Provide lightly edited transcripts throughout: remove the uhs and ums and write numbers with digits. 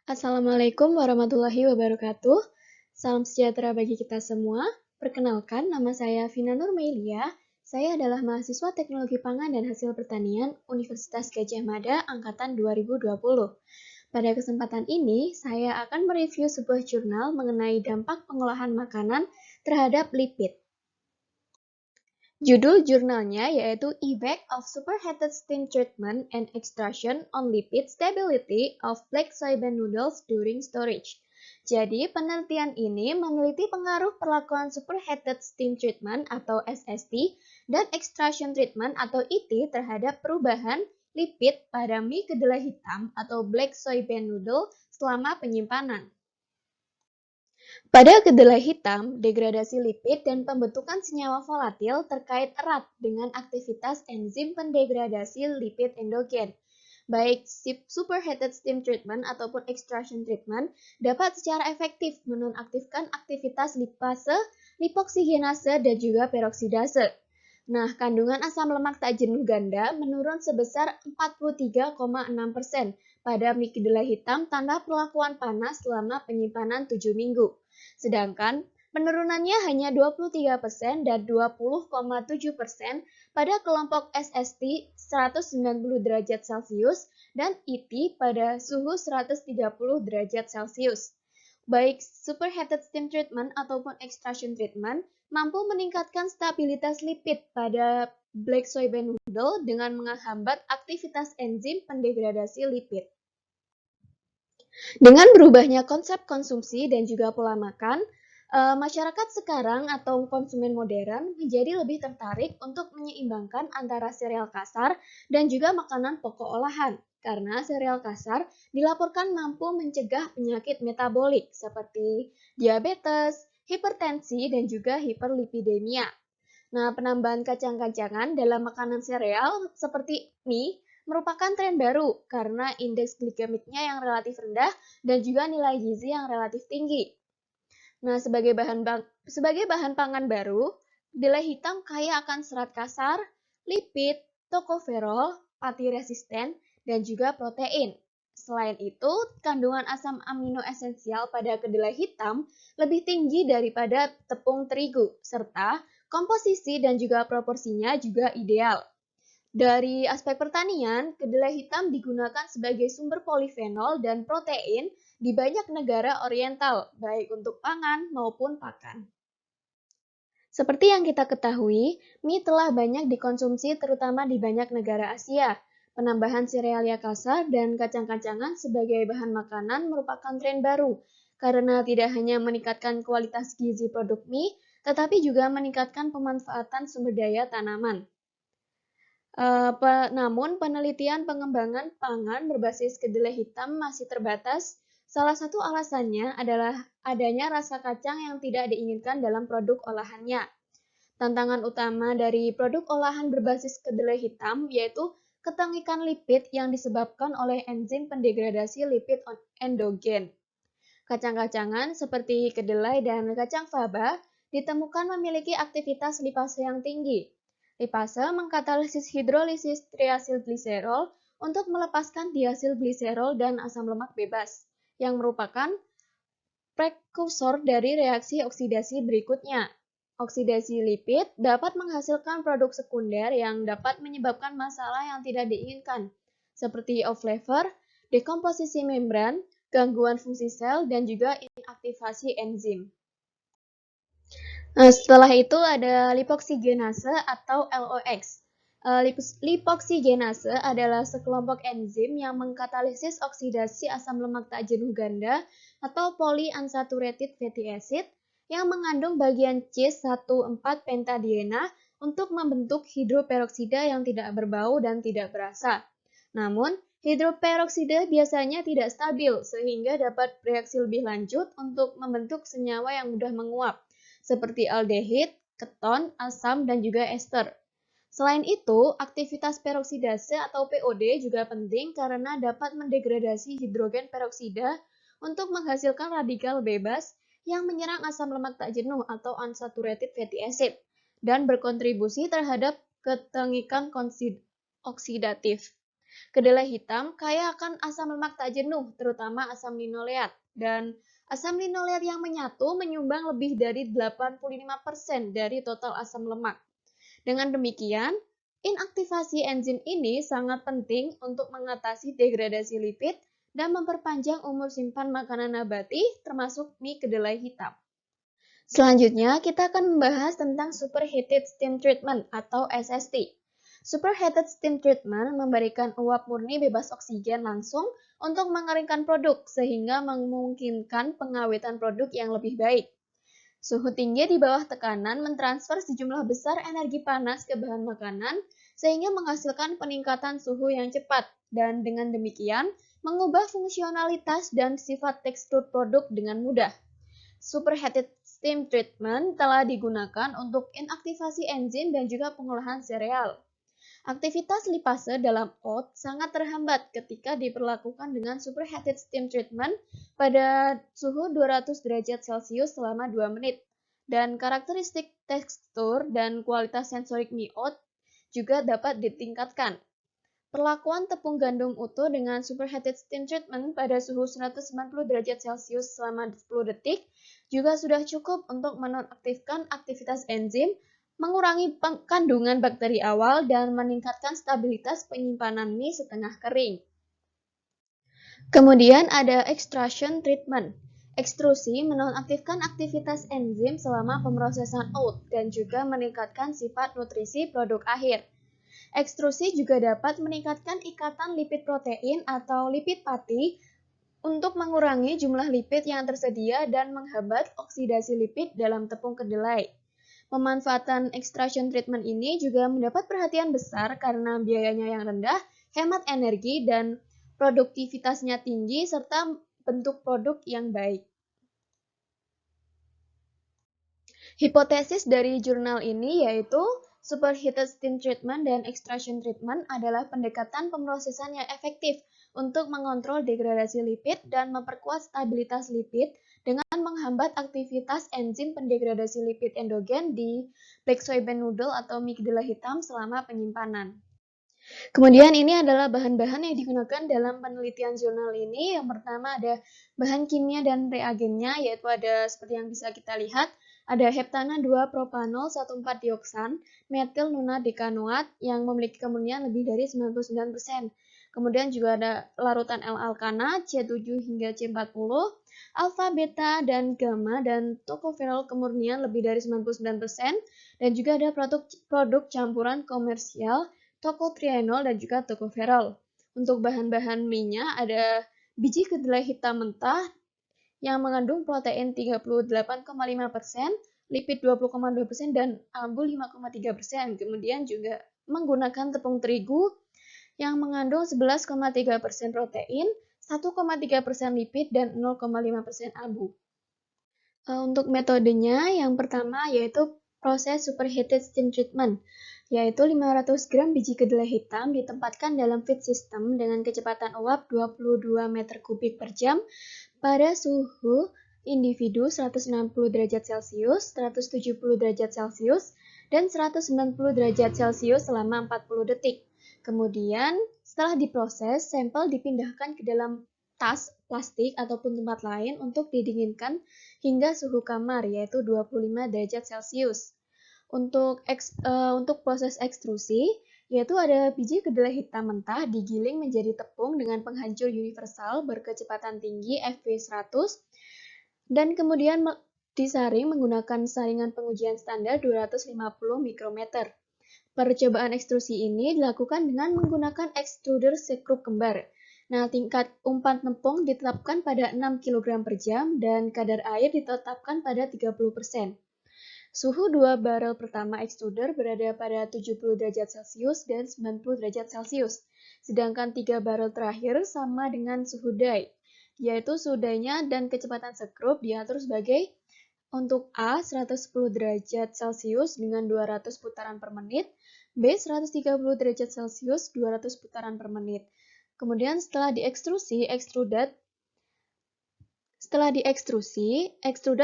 Assalamualaikum warahmatullahi wabarakatuh. Salam sejahtera bagi kita semua. Perkenalkan, nama saya Vina Nurmailia. Saya adalah mahasiswa Teknologi Pangan dan Hasil Pertanian Universitas Gadjah Mada Angkatan 2020. Pada kesempatan ini, saya akan mereview sebuah jurnal mengenai dampak pengolahan makanan terhadap lipid. Judul jurnalnya yaitu Effect of Superheated Steam Treatment and Extraction on Lipid Stability of Black Soybean Noodles During Storage. Jadi, penelitian ini meneliti pengaruh perlakuan Superheated Steam Treatment atau SST dan Extraction Treatment atau ET terhadap perubahan lipid pada mie kedelai hitam atau Black Soybean Noodle selama penyimpanan. Pada kedelai hitam, degradasi lipid dan pembentukan senyawa volatil terkait erat dengan aktivitas enzim pendegradasi lipid endogen. Baik superheated steam treatment ataupun extraction treatment dapat secara efektif menonaktifkan aktivitas lipase, lipoksigenase, dan juga peroksidase. Nah, kandungan asam lemak tak jenuh ganda menurun sebesar 43,6% pada mie kedelai hitam tanpa perlakuan panas selama penyimpanan 7 minggu. Sedangkan penurunannya hanya 23% dan 20,7% pada kelompok SST 190 derajat Celcius dan ET pada suhu 130 derajat Celcius. Baik superheated steam treatment ataupun extraction treatment mampu meningkatkan stabilitas lipid pada black soybean noodle dengan menghambat aktivitas enzim pendegradasi lipid. Dengan berubahnya konsep konsumsi dan juga pola makan, masyarakat sekarang atau konsumen modern menjadi lebih tertarik untuk menyeimbangkan antara sereal kasar dan juga makanan pokok olahan. Karena sereal kasar dilaporkan mampu mencegah penyakit metabolik seperti diabetes, hipertensi, dan juga hiperlipidemia. Nah, penambahan kacang-kacangan dalam makanan sereal seperti mie merupakan tren baru karena indeks glikemiknya yang relatif rendah dan juga nilai gizi yang relatif tinggi. Nah, sebagai bahan pangan baru, kedelai hitam kaya akan serat kasar, lipid, tokoferol, pati resisten, dan juga protein. Selain itu, kandungan asam amino esensial pada kedelai hitam lebih tinggi daripada tepung terigu, serta komposisi dan juga proporsinya juga ideal. Dari aspek pertanian, kedelai hitam digunakan sebagai sumber polifenol dan protein di banyak negara oriental, baik untuk pangan maupun pakan. Seperti yang kita ketahui, mie telah banyak dikonsumsi terutama di banyak negara Asia. Penambahan serealia kasar dan kacang-kacangan sebagai bahan makanan merupakan tren baru, karena tidak hanya meningkatkan kualitas gizi produk mie, tetapi juga meningkatkan pemanfaatan sumber daya tanaman. Namun, penelitian pengembangan pangan berbasis kedelai hitam masih terbatas. Salah satu alasannya adalah adanya rasa kacang yang tidak diinginkan dalam produk olahannya. Tantangan utama dari produk olahan berbasis kedelai hitam yaitu ketengikan lipid yang disebabkan oleh enzim pendegradasi lipid endogen. Kacang-kacangan seperti kedelai dan kacang faba ditemukan memiliki aktivitas lipase yang tinggi. Lipase mengkatalisis hidrolisis triasilgliserol untuk melepaskan diasilgliserol dan asam lemak bebas, yang merupakan prekursor dari reaksi oksidasi berikutnya. Oksidasi lipid dapat menghasilkan produk sekunder yang dapat menyebabkan masalah yang tidak diinginkan, seperti off flavor, dekomposisi membran, gangguan fungsi sel, dan juga inaktivasi enzim. Nah, setelah itu ada lipoksigenase atau LOX. Lipoksigenase adalah sekelompok enzim yang mengkatalisis oksidasi asam lemak tak jenuh ganda atau polyunsaturated fatty acid yang mengandung bagian C14-pentadiena untuk membentuk hidroperoksida yang tidak berbau dan tidak berasa. Namun, hidroperoksida biasanya tidak stabil sehingga dapat bereaksi lebih lanjut untuk membentuk senyawa yang mudah menguap seperti aldehid, keton, asam, dan juga ester. Selain itu, aktivitas peroksidase atau POD juga penting karena dapat mendegradasi hidrogen peroksida untuk menghasilkan radikal bebas yang menyerang asam lemak tak jenuh atau unsaturated fatty acid dan berkontribusi terhadap ketengikan oksidatif. Kedelai hitam kaya akan asam lemak tak jenuh, terutama asam linoleat. Dan asam linoleat yang menyatu menyumbang lebih dari 85% dari total asam lemak. Dengan demikian, inaktivasi enzim ini sangat penting untuk mengatasi degradasi lipid dan memperpanjang umur simpan makanan nabati, termasuk mie kedelai hitam. Selanjutnya, kita akan membahas tentang Superheated Steam Treatment atau SST. Superheated Steam Treatment memberikan uap murni bebas oksigen langsung untuk mengeringkan produk, sehingga memungkinkan pengawetan produk yang lebih baik. Suhu tinggi di bawah tekanan mentransfer sejumlah besar energi panas ke bahan makanan, sehingga menghasilkan peningkatan suhu yang cepat, dan dengan demikian mengubah fungsionalitas dan sifat tekstur produk dengan mudah. Superheated steam treatment telah digunakan untuk inaktivasi enzim dan juga pengolahan sereal. Aktivitas lipase dalam oat sangat terhambat ketika diperlakukan dengan superheated steam treatment pada suhu 200 derajat Celcius selama 2 menit. Dan karakteristik tekstur dan kualitas sensorik mie oat juga dapat ditingkatkan. Perlakuan tepung gandum utuh dengan superheated steam treatment pada suhu 190 derajat Celcius selama 10 detik juga sudah cukup untuk menonaktifkan aktivitas enzim, mengurangi kandungan bakteri awal, dan meningkatkan stabilitas penyimpanan mie setengah kering. Kemudian ada extrusion treatment. Ekstrusi menonaktifkan aktivitas enzim selama pemrosesan oat dan juga meningkatkan sifat nutrisi produk akhir. Ekstrusi juga dapat meningkatkan ikatan lipid protein atau lipid pati untuk mengurangi jumlah lipid yang tersedia dan menghambat oksidasi lipid dalam tepung kedelai. Pemanfaatan extrusion treatment ini juga mendapat perhatian besar karena biayanya yang rendah, hemat energi, dan produktivitasnya tinggi, serta bentuk produk yang baik. Hipotesis dari jurnal ini yaitu superheated steam treatment dan extrusion treatment adalah pendekatan pemrosesan yang efektif untuk mengontrol degradasi lipid dan memperkuat stabilitas lipid dengan menghambat aktivitas enzim pendegradasi lipid endogen di black soybean noodle atau mie kedelai hitam selama penyimpanan. Kemudian ini adalah bahan-bahan yang digunakan dalam penelitian jurnal ini. Yang pertama ada bahan kimia dan reagennya, yaitu ada seperti yang bisa kita lihat, ada heptana 2-propanol 1,4-dioksan, metil nonadekanoat yang memiliki kemurnian lebih dari 99%. Kemudian juga ada larutan L-alkana C7 hingga C40, alfa, beta, dan gamma, dan tocopherol kemurnian lebih dari 99%, dan juga ada produk campuran komersial tocotrienol dan juga tocopherol. Untuk bahan-bahan mie-nya ada biji kedelai hitam mentah yang mengandung protein 38,5%, lipid 20,2%, dan abu 5,3%. Kemudian juga menggunakan tepung terigu yang mengandung 11,3% protein, 1,3% lipid, dan 0,5% abu. Untuk metodenya, yang pertama yaitu proses superheated steam treatment, yaitu 500 gram biji kedelai hitam ditempatkan dalam feed system dengan kecepatan uap 22 meter kubik per jam pada suhu individu 160 derajat Celcius, 170 derajat Celcius, dan 190 derajat Celcius selama 40 detik. Kemudian, setelah diproses, sampel dipindahkan ke dalam tas plastik ataupun tempat lain untuk didinginkan hingga suhu kamar, yaitu 25 derajat Celcius. Untuk proses ekstrusi, yaitu ada biji kedelai hitam mentah digiling menjadi tepung dengan penghancur universal berkecepatan tinggi FV100 dan kemudian disaring menggunakan saringan pengujian standar 250 mikrometer. Percobaan ekstrusi ini dilakukan dengan menggunakan extruder sekrup kembar. Nah, tingkat umpan tepung ditetapkan pada 6 kg per jam dan kadar air ditetapkan pada 30%. Suhu 2 barel pertama ekstruder berada pada 70 derajat Celcius dan 90 derajat Celcius, sedangkan 3 barel terakhir sama dengan suhu die, yaitu suhu die-nya dan kecepatan sekrup diatur sebagai untuk A 110 derajat Celcius dengan 200 putaran per menit, B 130 derajat Celcius 200 putaran per menit. Kemudian setelah diekstrusi, ekstrudat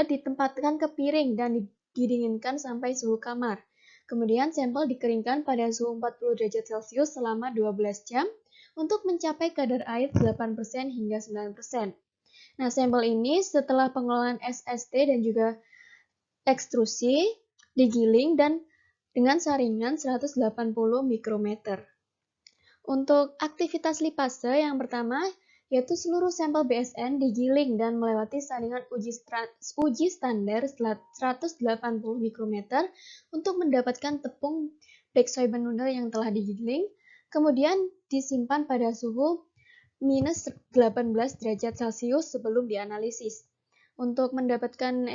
ditempatkan ke piring dan didinginkan sampai suhu kamar. Kemudian sampel dikeringkan pada suhu 40 derajat Celcius selama 12 jam untuk mencapai kadar air 8% hingga 9%. Nah, sampel ini setelah pengelolaan SST dan juga ekstrusi, digiling dan dengan saringan 180 mikrometer. Untuk aktivitas lipase yang pertama, yaitu seluruh sampel BSN digiling dan melewati saringan uji standar 180 mikrometer untuk mendapatkan tepung baeksoeben noodle yang telah digiling, kemudian disimpan pada suhu minus 18 derajat Celcius sebelum dianalisis. Untuk mendapatkan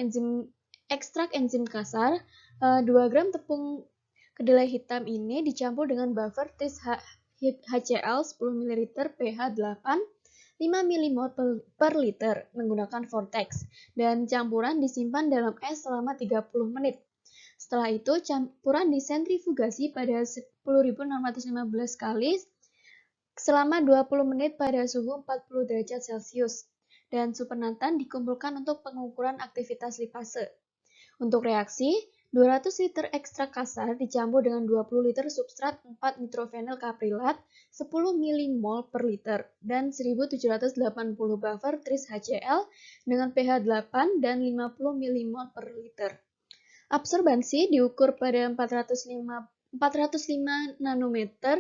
ekstrak enzim kasar, 2 gram tepung kedelai hitam ini dicampur dengan buffer tis HCl 10 ml pH 8, 5 mmol per liter menggunakan vortex, dan campuran disimpan dalam es selama 30 menit. Setelah itu, campuran disentrifugasi pada 10.615 kali selama 20 menit pada suhu 40 derajat Celcius, dan supernatan dikumpulkan untuk pengukuran aktivitas lipase. Untuk reaksi, 200 liter ekstrak kasar dicampur dengan 20 liter substrat 4 nitrofenil kaprilat 10 mmol per liter dan 1780 buffer tris HCl dengan pH 8 dan 50 mmol per liter. Absorbansi diukur pada 405 nanometer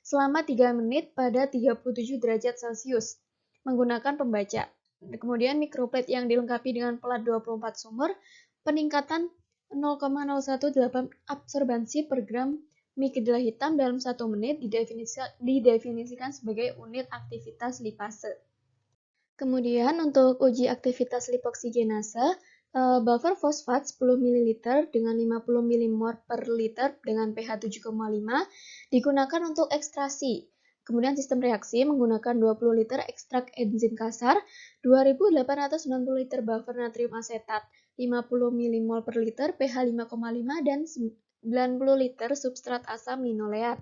selama 3 menit pada 37 derajat Celcius menggunakan pembaca. Kemudian mikroplate yang dilengkapi dengan pelat 24 sumur, peningkatan 0,018 absorbansi per gram mie kedelai hitam dalam 1 menit didefinisikan sebagai unit aktivitas lipase. Kemudian untuk uji aktivitas lipoksigenase, buffer fosfat 10 ml dengan 50 mmol per liter dengan pH 7,5 digunakan untuk ekstraksi. Kemudian sistem reaksi menggunakan 20 liter ekstrak enzim kasar, 2.890 liter buffer natrium asetat, 50 mmol per liter pH 5,5 dan 90 liter substrat asam linoleat.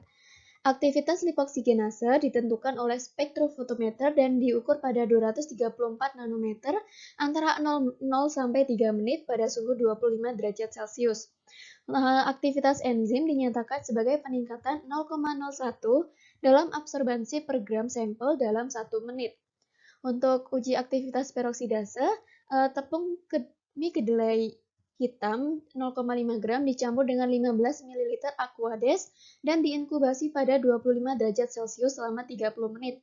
Aktivitas lipoksigenase ditentukan oleh spektrofotometer dan diukur pada 234 nanometer antara 0 sampai 3 menit pada suhu 25 derajat Celcius. Aktivitas enzim dinyatakan sebagai peningkatan 0,01 dalam absorbansi per gram sampel dalam 1 menit. Untuk uji aktivitas peroksidase, tepung mie kedelai hitam 0,5 gram dicampur dengan 15 ml Aquades dan diinkubasi pada 25 derajat Celcius selama 30 menit.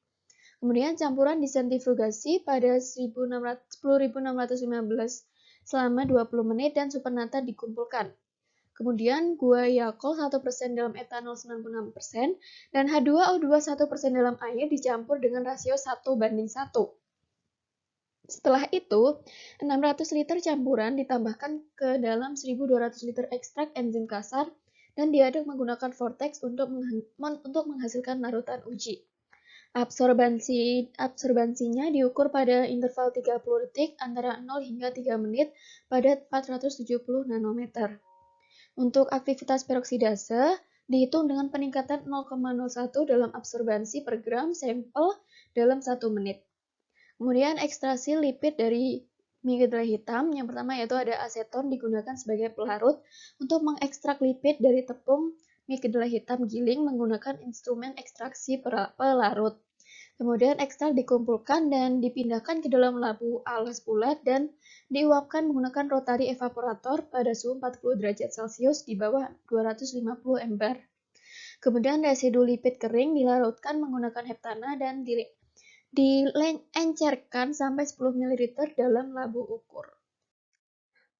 Kemudian campuran disentrifugasi pada 10.615 selama 20 menit dan supernata dikumpulkan. Kemudian guaiacol 1% dalam etanol 96% dan H2O2 1% dalam air dicampur dengan rasio 1:1. Setelah itu, 600 liter campuran ditambahkan ke dalam 1.200 liter ekstrak enzim kasar dan diaduk menggunakan vortex untuk menghasilkan larutan uji. Absorbansinya diukur pada interval 30 detik antara 0 hingga 3 menit pada 470 nanometer. Untuk aktivitas peroksidase, dihitung dengan peningkatan 0,01 dalam absorbansi per gram sampel dalam 1 menit. Kemudian ekstraksi lipid dari mie kedelai hitam, yang pertama yaitu ada aseton digunakan sebagai pelarut untuk mengekstrak lipid dari tepung mie kedelai hitam giling menggunakan instrumen ekstraksi pelarut. Kemudian ekstrak dikumpulkan dan dipindahkan ke dalam labu alas bulat dan diuapkan menggunakan rotary evaporator pada suhu 40 derajat Celcius di bawah 250 ember. Kemudian residu lipid kering dilarutkan menggunakan heptana dan diencerkan sampai 10 ml dalam labu ukur.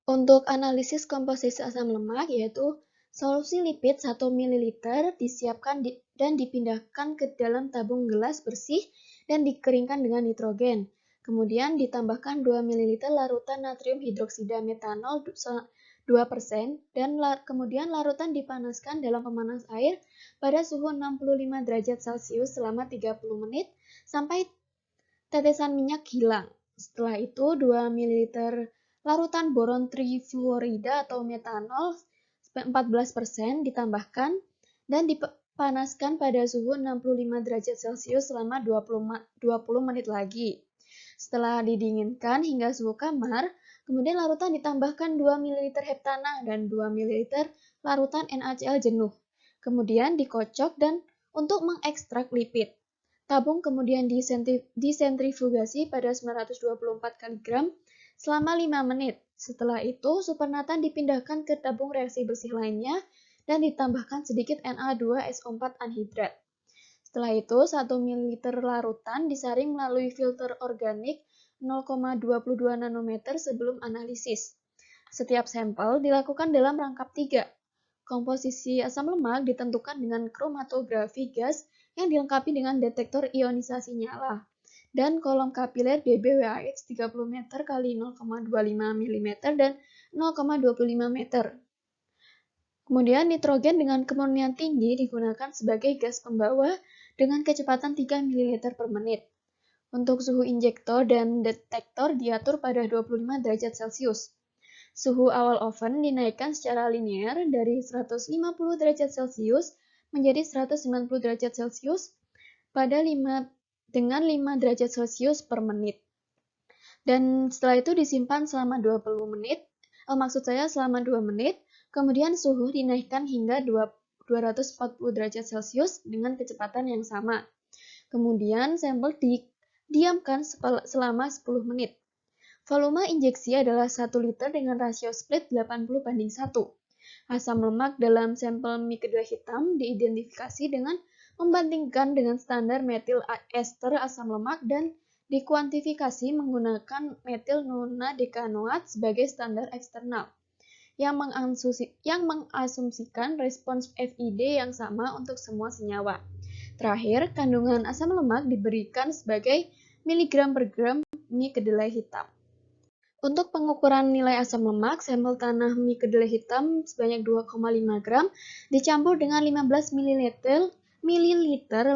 Untuk analisis komposisi asam lemak yaitu solusi lipid 1 ml disiapkan dan dipindahkan ke dalam tabung gelas bersih dan dikeringkan dengan nitrogen. Kemudian ditambahkan 2 ml larutan natrium hidroksida metanol 2% dan kemudian larutan dipanaskan dalam pemanas air pada suhu 65 derajat Celcius selama 30 menit sampai tetesan minyak hilang. Setelah itu 2 ml larutan boron trifluorida atau metanol 14% ditambahkan dan dipanaskan pada suhu 65 derajat Celcius selama 20 menit lagi. Setelah didinginkan hingga suhu kamar, kemudian larutan ditambahkan 2 ml heptana dan 2 ml larutan NaCl jenuh. Kemudian dikocok dan untuk mengekstrak lipid. Tabung kemudian disentrifugasi pada 924 kg selama 5 menit. Setelah itu, supernatan dipindahkan ke tabung reaksi bersih lainnya dan ditambahkan sedikit Na2SO4 anhidrat. Setelah itu, 1 ml larutan disaring melalui filter organik 0,22 nanometer sebelum analisis. Setiap sampel dilakukan dalam rangkap 3. Komposisi asam lemak ditentukan dengan kromatografi gas yang dilengkapi dengan detektor ionisasi nyala. Dan kolom kapiler BBWAH 30 meter kali 0,25 mm dan 0,25 meter. Kemudian nitrogen dengan kemurnian tinggi digunakan sebagai gas pembawa dengan kecepatan 3 ml per menit. Untuk suhu injektor dan detektor diatur pada 25 derajat Celcius. Suhu awal oven dinaikkan secara linear dari 150 derajat Celcius menjadi 190 derajat Celcius dengan 5 derajat Celcius per menit. Dan setelah itu disimpan selama 20 menit, selama 2 menit, kemudian suhu dinaikkan hingga 240 derajat Celcius dengan kecepatan yang sama. Kemudian sampel didiamkan selama 10 menit. Volume injeksi adalah 1 liter dengan rasio split 80:1. Asam lemak dalam sampel mie kedelai hitam diidentifikasi dengan membandingkan dengan standar metil ester asam lemak dan dikuantifikasi menggunakan metil nonadekanoat sebagai standar eksternal yang mengasumsikan respons FID yang sama untuk semua senyawa. Terakhir, kandungan asam lemak diberikan sebagai miligram per gram mie kedelai hitam. Untuk pengukuran nilai asam lemak, sampel tanah mie kedelai hitam sebanyak 2,5 gram dicampur dengan 15 ml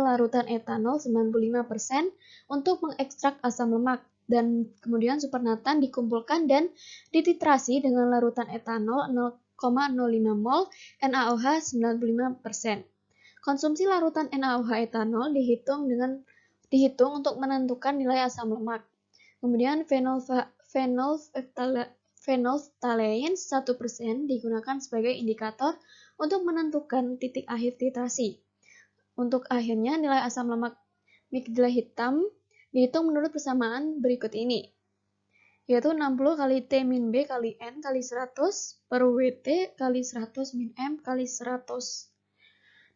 larutan etanol 95% untuk mengekstrak asam lemak dan kemudian supernatan dikumpulkan dan dititrasi dengan larutan etanol 0,05 mol NaOH 95%. Konsumsi larutan NaOH etanol dihitung untuk menentukan nilai asam lemak. Kemudian phenolphthalein 1% digunakan sebagai indikator untuk menentukan titik akhir titrasi. Untuk akhirnya nilai asam lemak mie kedelai hitam dihitung menurut persamaan berikut ini, yaitu 60 kali T min B kali N kali 100 per WT kali 100 min M kali 100,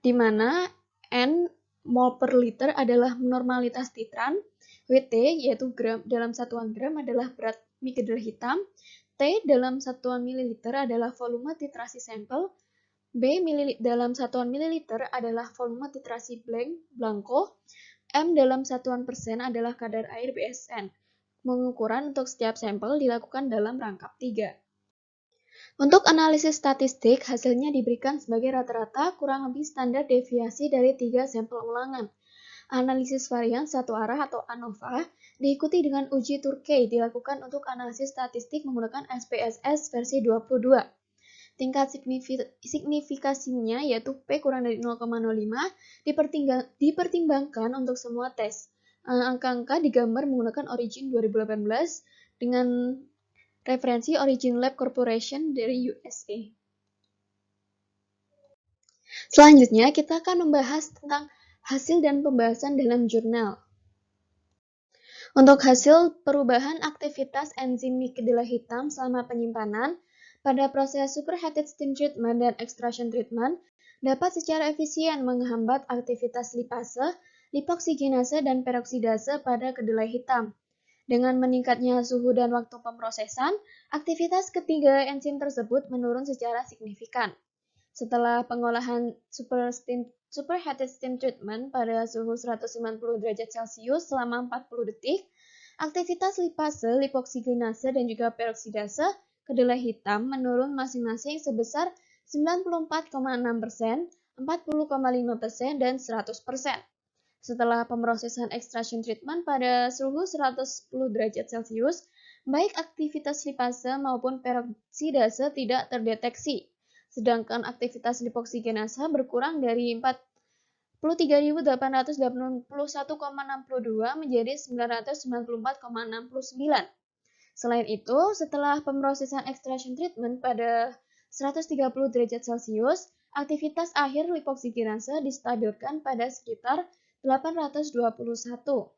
di mana N mol per liter adalah normalitas titran, WT yaitu gram dalam satuan gram adalah berat mie kedelai hitam, T dalam satuan mililiter adalah volume titrasi sampel, B dalam satuan mililiter adalah volume titrasi blanko, M dalam satuan persen adalah kadar air BSN. Pengukuran untuk setiap sampel dilakukan dalam rangkap 3. Untuk analisis statistik, hasilnya diberikan sebagai rata-rata kurang lebih standar deviasi dari 3 sampel ulangan. Analisis varian satu arah atau ANOVA diikuti dengan uji Turkey dilakukan untuk analisis statistik menggunakan SPSS versi 22. Tingkat signifikasinya yaitu P kurang dari 0,05 dipertimbangkan untuk semua tes. Angka-angka digambar menggunakan Origin 2018 dengan referensi Origin Lab Corporation dari USA. Selanjutnya kita akan membahas tentang hasil dan pembahasan dalam jurnal. Untuk hasil perubahan aktivitas enzim mie kedelai hitam selama penyimpanan pada proses superheated steam treatment dan extraction treatment dapat secara efisien menghambat aktivitas lipase, lipoksigenase, dan peroksidase pada kedelai hitam. Dengan meningkatnya suhu dan waktu pemrosesan, aktivitas ketiga enzim tersebut menurun secara signifikan. Setelah pengolahan superheated steam treatment pada suhu 190 derajat Celcius selama 40 detik, aktivitas lipase, lipoksigenase, dan juga peroksidase kedelai hitam menurun masing-masing sebesar 94,6%, 40,5%, dan 100%. Setelah pemrosesan extraction treatment pada suhu 110 derajat Celcius, baik aktivitas lipase maupun peroksidase tidak terdeteksi. Sedangkan aktivitas lipoksigenase berkurang dari 43.881,62 menjadi 994,69. Selain itu, setelah pemrosesan extraction treatment pada 130 derajat Celcius, aktivitas akhir lipoksigenase distabilkan pada sekitar 821.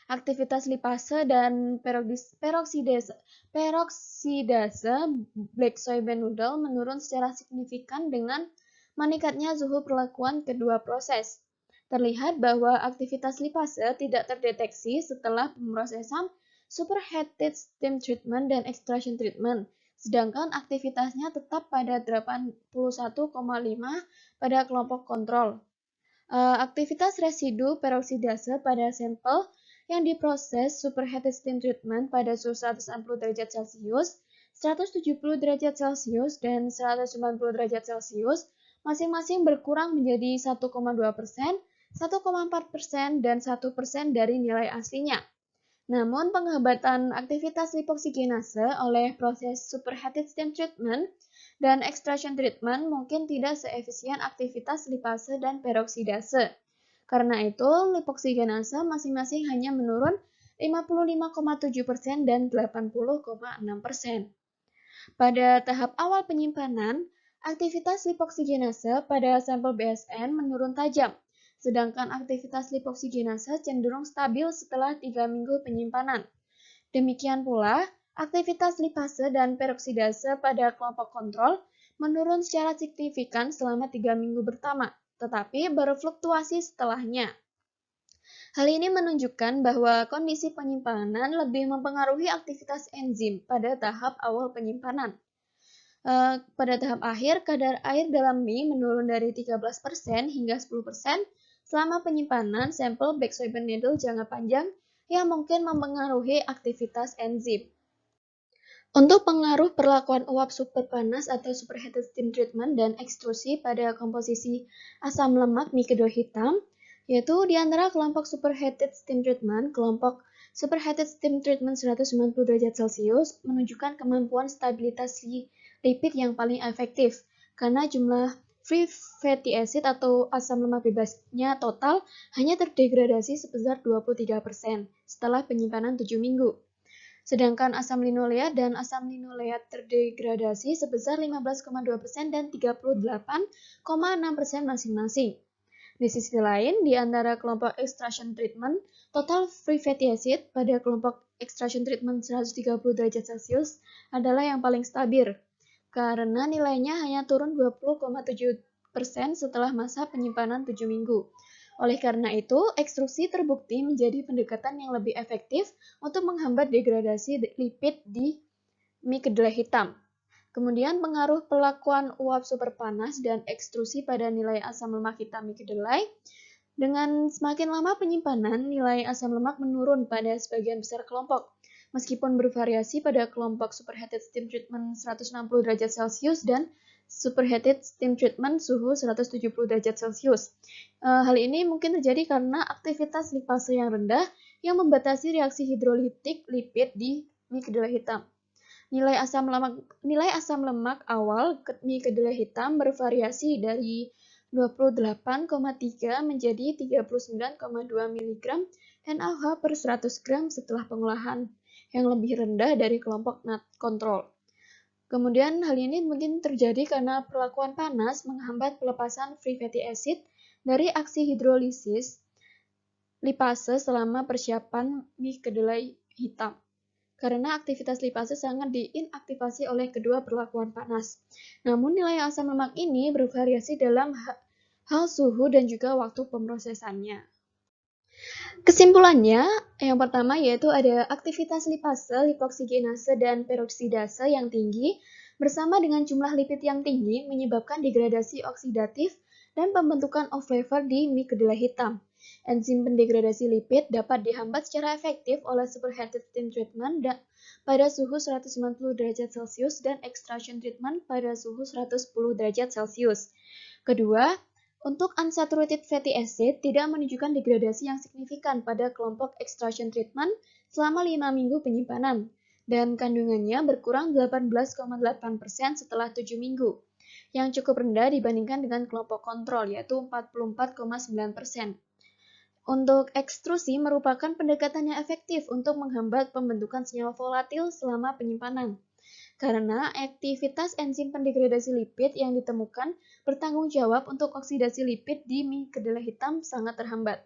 Aktivitas lipase dan peroksidase black soy bean noodle menurun secara signifikan dengan meningkatnya suhu perlakuan kedua proses. Terlihat bahwa aktivitas lipase tidak terdeteksi setelah pemrosesan superheated steam treatment dan extraction treatment, sedangkan aktivitasnya tetap pada 81,5 pada kelompok kontrol. Aktivitas residu peroksidase pada sampel yang diproses superheated steam treatment pada suhu 160 derajat Celcius, 170 derajat Celcius, dan 190 derajat Celcius masing-masing berkurang menjadi 1,2%, 1,4%, dan 1% dari nilai aslinya. Namun, penghambatan aktivitas lipoksigenase oleh proses superheated steam treatment dan extraction treatment mungkin tidak seefisien aktivitas lipase dan peroksidase. Karena itu, lipoksigenase masing-masing hanya menurun 55,7% dan 80,6%. Pada tahap awal penyimpanan, aktivitas lipoksigenase pada sampel BSN menurun tajam, sedangkan aktivitas lipoksigenase cenderung stabil setelah 3 minggu penyimpanan. Demikian pula, aktivitas lipase dan peroksidase pada kelompok kontrol menurun secara signifikan selama 3 minggu pertama, tetapi berfluktuasi setelahnya. Hal ini menunjukkan bahwa kondisi penyimpanan lebih mempengaruhi aktivitas enzim pada tahap awal penyimpanan. Pada tahap akhir, kadar air dalam mie menurun dari 13% hingga 10% selama penyimpanan sampel black soy bean noodle jangka panjang yang mungkin mempengaruhi aktivitas enzim. Untuk pengaruh perlakuan uap super panas atau superheated steam treatment dan ekstrusi pada komposisi asam lemak mie kedua hitam, yaitu di antara kelompok superheated steam treatment, kelompok superheated steam treatment 190 derajat Celcius menunjukkan kemampuan stabilitas lipid yang paling efektif, karena jumlah free fatty acid atau asam lemak bebasnya total hanya terdegradasi sebesar 23% setelah penyimpanan 7 minggu. Sedangkan asam linoleat dan asam linoleat terdegradasi sebesar 15,2% dan 38,6% masing-masing. Di sisi lain, di antara kelompok extraction treatment, total free fatty acid pada kelompok extraction treatment 130 derajat Celcius adalah yang paling stabil, karena nilainya hanya turun 20,7% setelah masa penyimpanan 7 minggu. Oleh karena itu, ekstrusi terbukti menjadi pendekatan yang lebih efektif untuk menghambat degradasi lipid di mie kedelai hitam. Kemudian pengaruh perlakuan uap super panas dan ekstrusi pada nilai asam lemak hitam mie kedelai. Dengan semakin lama penyimpanan, nilai asam lemak menurun pada sebagian besar kelompok. Meskipun bervariasi pada kelompok superheated steam treatment 160 derajat Celcius dan superheated steam treatment suhu 170 derajat Celcius. Hal ini mungkin terjadi karena aktivitas lipase yang rendah yang membatasi reaksi hidrolitik lipid di mie kedelai hitam. Nilai asam lemak awal mie kedelai hitam bervariasi dari 28,3 menjadi 39,2 mg NaOH per 100 gram setelah pengolahan, yang lebih rendah dari kelompok kontrol. Kemudian hal ini mungkin terjadi karena perlakuan panas menghambat pelepasan free fatty acid dari aksi hidrolisis lipase selama persiapan mie kedelai hitam. Karena aktivitas lipase sangat diinaktivasi oleh kedua perlakuan panas. Namun nilai asam lemak ini bervariasi dalam hal suhu dan juga waktu pemrosesannya. Kesimpulannya, yang pertama yaitu ada aktivitas lipase, lipoksigenase, dan peroksidase yang tinggi bersama dengan jumlah lipid yang tinggi menyebabkan degradasi oksidatif dan pembentukan off flavor di mie kedelai hitam. Enzim pendegradasi lipid dapat dihambat secara efektif oleh superheated steam treatment pada suhu 190 derajat Celcius dan extraction treatment pada suhu 110 derajat Celcius. Kedua, untuk unsaturated fatty acid tidak menunjukkan degradasi yang signifikan pada kelompok extraction treatment selama 5 minggu penyimpanan, dan kandungannya berkurang 18,8% setelah 7 minggu, yang cukup rendah dibandingkan dengan kelompok kontrol, yaitu 44,9%. Untuk ekstrusi merupakan pendekatan yang efektif untuk menghambat pembentukan senyawa volatil selama penyimpanan, karena aktivitas enzim pendegradasi lipid yang ditemukan bertanggung jawab untuk oksidasi lipid di mie kedelai hitam sangat terhambat.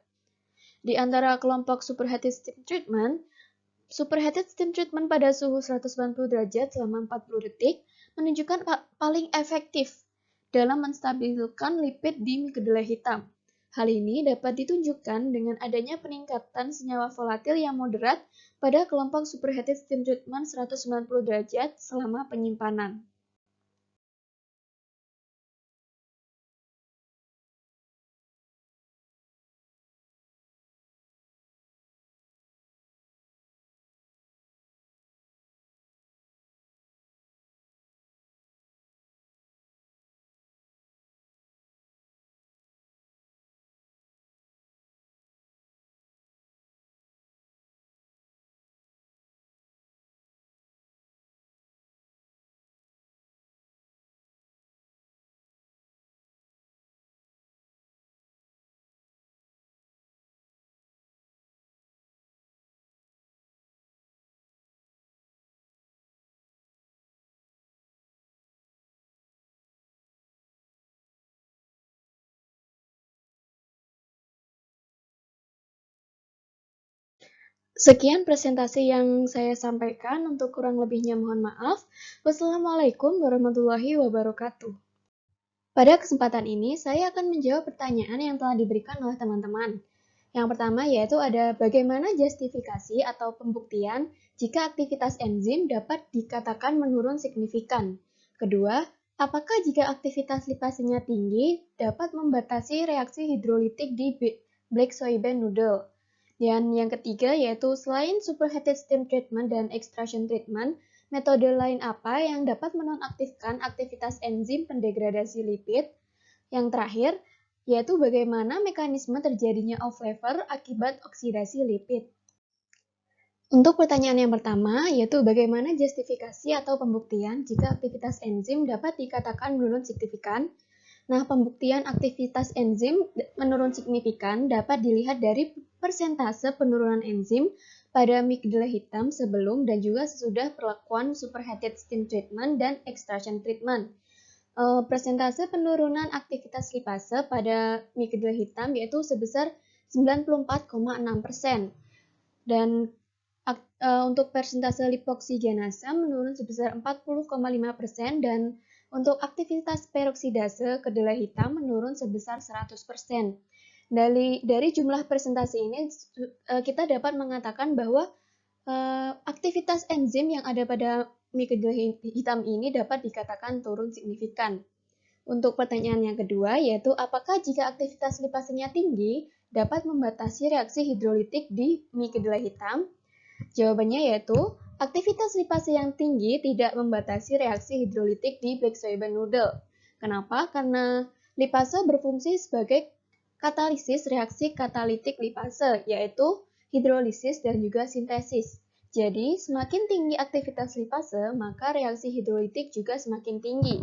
Di antara kelompok superheated steam treatment pada suhu 190 derajat selama 40 detik menunjukkan paling efektif dalam menstabilkan lipid di mie kedelai hitam. Hal ini dapat ditunjukkan dengan adanya peningkatan senyawa volatil yang moderat pada kelompok superheated steam treatment 190 derajat selama penyimpanan. Sekian presentasi yang saya sampaikan, untuk kurang lebihnya mohon maaf. Wassalamualaikum warahmatullahi wabarakatuh. Pada kesempatan ini, saya akan menjawab pertanyaan yang telah diberikan oleh teman-teman. Yang pertama yaitu ada bagaimana justifikasi atau pembuktian jika aktivitas enzim dapat dikatakan menurun signifikan. Kedua, apakah jika aktivitas lipasenya tinggi dapat membatasi reaksi hidrolitik di black soybean noodle. Dan yang ketiga yaitu selain superheated steam treatment dan extraction treatment, metode lain apa yang dapat menonaktifkan aktivitas enzim pendegradasi lipid? Yang terakhir, yaitu bagaimana mekanisme terjadinya off-flavor akibat oksidasi lipid. Untuk pertanyaan yang pertama, yaitu bagaimana justifikasi atau pembuktian jika aktivitas enzim dapat dikatakan menurun signifikan. Nah, pembuktian aktivitas enzim menurun signifikan dapat dilihat dari persentase penurunan enzim pada mie kedelai hitam sebelum dan juga sesudah perlakuan superheated steam treatment dan extraction treatment. Persentase penurunan aktivitas lipase pada mie kedelai hitam yaitu sebesar 94,6%. Dan untuk persentase lipoksigenase menurun sebesar 40,5% dan untuk aktivitas peroksidase kedelai hitam menurun sebesar 100%. Dari jumlah persentase ini kita dapat mengatakan bahwa aktivitas enzim yang ada pada mie kedelai hitam ini dapat dikatakan turun signifikan. Untuk pertanyaan yang kedua yaitu apakah jika aktivitas lipasenya tinggi dapat membatasi reaksi hidrolitik di mie kedelai hitam? Jawabannya yaitu aktivitas lipase yang tinggi tidak membatasi reaksi hidrolitik di black soybean noodle. Kenapa? Karena lipase berfungsi sebagai katalisis reaksi katalitik lipase, yaitu hidrolisis dan juga sintesis. Jadi, semakin tinggi aktivitas lipase, maka reaksi hidrolitik juga semakin tinggi.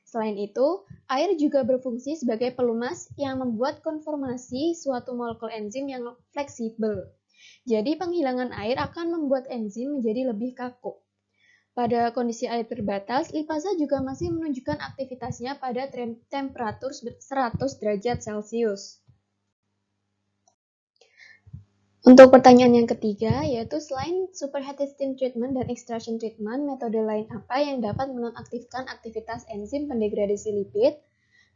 Selain itu, air juga berfungsi sebagai pelumas yang membuat konformasi suatu molekul enzim yang fleksibel. Jadi penghilangan air akan membuat enzim menjadi lebih kaku. Pada kondisi air terbatas, lipase juga masih menunjukkan aktivitasnya pada temperatur 100 derajat Celcius. Untuk pertanyaan yang ketiga, yaitu selain superheated steam treatment dan extraction treatment, metode lain apa yang dapat menonaktifkan aktivitas enzim pendegradasi lipid?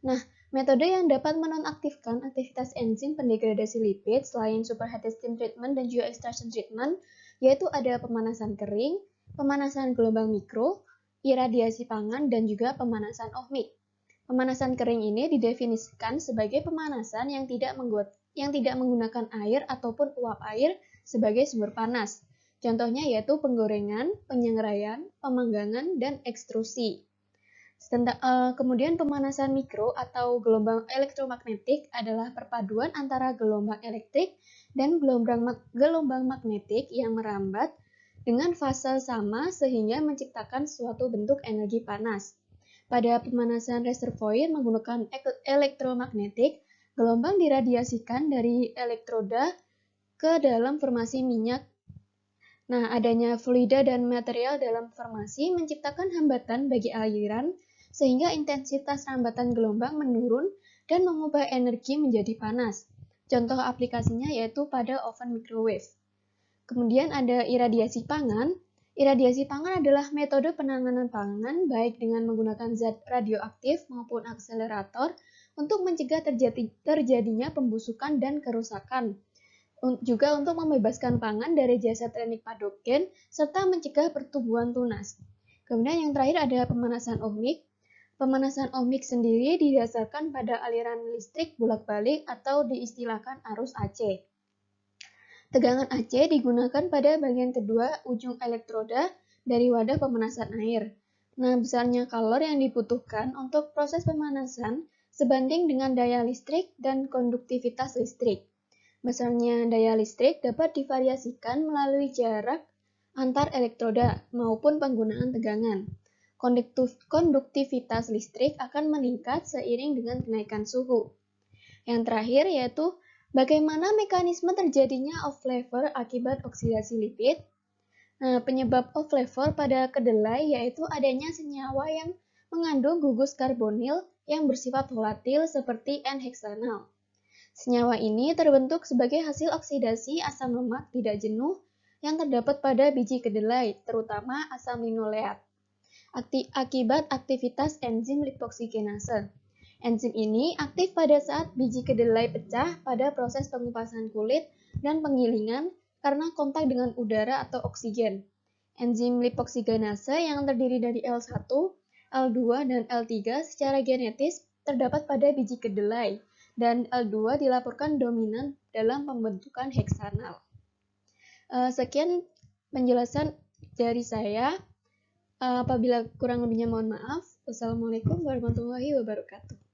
Nah, metode yang dapat menonaktifkan aktivitas enzim pendegradasi lipid selain superheated steam treatment dan juga extraction treatment, yaitu ada pemanasan kering, pemanasan gelombang mikro, iradiasi pangan, dan juga pemanasan ohmik. Pemanasan kering ini didefinisikan sebagai pemanasan yang tidak menggunakan air ataupun uap air sebagai sumber panas. Contohnya yaitu penggorengan, penyengraian, pemanggangan, dan ekstrusi. Kemudian pemanasan mikro atau gelombang elektromagnetik adalah perpaduan antara gelombang elektrik dan gelombang magnetik yang merambat dengan fase sama sehingga menciptakan suatu bentuk energi panas. Pada pemanasan reservoir menggunakan elektromagnetik, gelombang diradiasikan dari elektroda ke dalam formasi minyak. Nah, adanya fluida dan material dalam formasi menciptakan hambatan bagi aliran sehingga intensitas rambatan gelombang menurun dan mengubah energi menjadi panas. Contoh aplikasinya yaitu pada oven microwave. Kemudian ada iradiasi pangan. Iradiasi pangan adalah metode penanganan pangan baik dengan menggunakan zat radioaktif maupun akselerator untuk mencegah terjadinya pembusukan dan kerusakan. Juga untuk membebaskan pangan dari zat remik patogen serta mencegah pertumbuhan tunas. Kemudian yang terakhir ada pemanasan ohmik. Pemanasan ohmik sendiri didasarkan pada aliran listrik bolak-balik atau diistilahkan arus AC. Tegangan AC digunakan pada bagian kedua ujung elektroda dari wadah pemanasan air. Nah, besarnya kalor yang dibutuhkan untuk proses pemanasan sebanding dengan daya listrik dan konduktivitas listrik. Besarnya daya listrik dapat divariasikan melalui jarak antar elektroda maupun penggunaan tegangan. Konduktivitas listrik akan meningkat seiring dengan kenaikan suhu. Yang terakhir yaitu bagaimana mekanisme terjadinya off flavor akibat oksidasi lipid. Nah, penyebab off flavor pada kedelai yaitu adanya senyawa yang mengandung gugus karbonil yang bersifat volatil seperti N-heksanal. Senyawa ini terbentuk sebagai hasil oksidasi asam lemak tidak jenuh yang terdapat pada biji kedelai, terutama asam linoleat, akibat aktivitas enzim lipoksigenase. Enzim ini aktif pada saat biji kedelai pecah pada proses pengupasan kulit dan penggilingan karena kontak dengan udara atau oksigen. Enzim lipoksigenase yang terdiri dari L1, L2, dan L3 secara genetis terdapat pada biji kedelai, dan L2 dilaporkan dominan dalam pembentukan heksanal. Sekian penjelasan dari saya. Apabila kurang lebihnya mohon maaf. Wassalamualaikum warahmatullahi wabarakatuh.